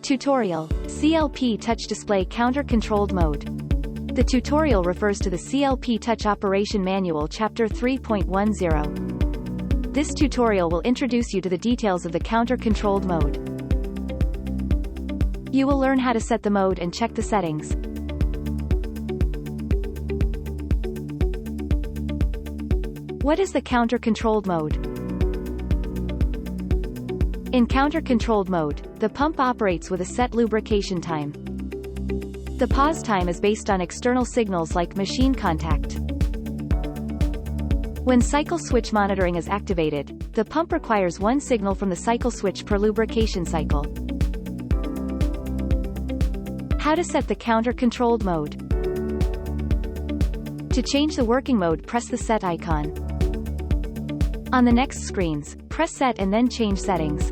Tutorial: CLP Touch Display Counter-Controlled Mode. The tutorial refers to the CLP Touch Operation Manual Chapter 3.10. This tutorial will introduce you to the details of the counter-controlled mode. You will learn how to set the mode and check the settings. What is the counter-controlled mode? In counter-controlled mode, the pump operates with a set lubrication time. The pause time is based on external signals like machine contact. When cycle switch monitoring is activated, the pump requires one signal from the cycle switch per lubrication cycle. How to set the counter-controlled mode. To change the working mode, press the Set icon. On the next screens, press Set and then change settings.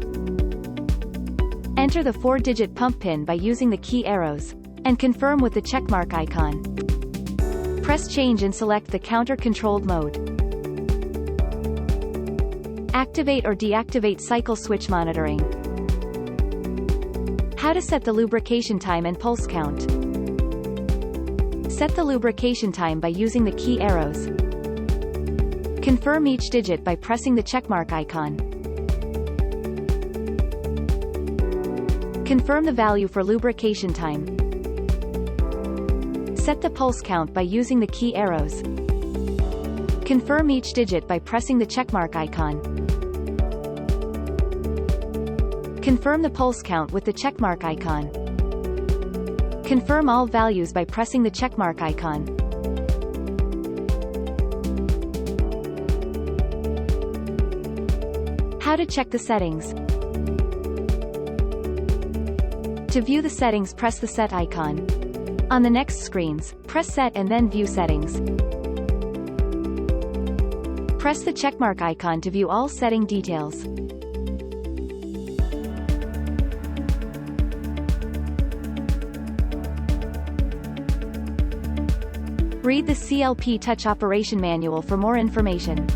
Enter the 4-digit pump PIN by using the key arrows, and confirm with the checkmark icon. Press Change and select the counter-controlled mode. Activate or deactivate cycle switch monitoring. How to set the lubrication time and pulse count. Set the lubrication time by using the key arrows. Confirm each digit by pressing the checkmark icon. Confirm the value for lubrication time. Set the pulse count by using the key arrows. Confirm each digit by pressing the checkmark icon. Confirm the pulse count with the checkmark icon. Confirm all values by pressing the checkmark icon. How to check the settings. To view the settings, press the Set icon. On the next screens, press Set and then View Settings. Press the checkmark icon to view all setting details. Read the CLP Touch Operation Manual for more information.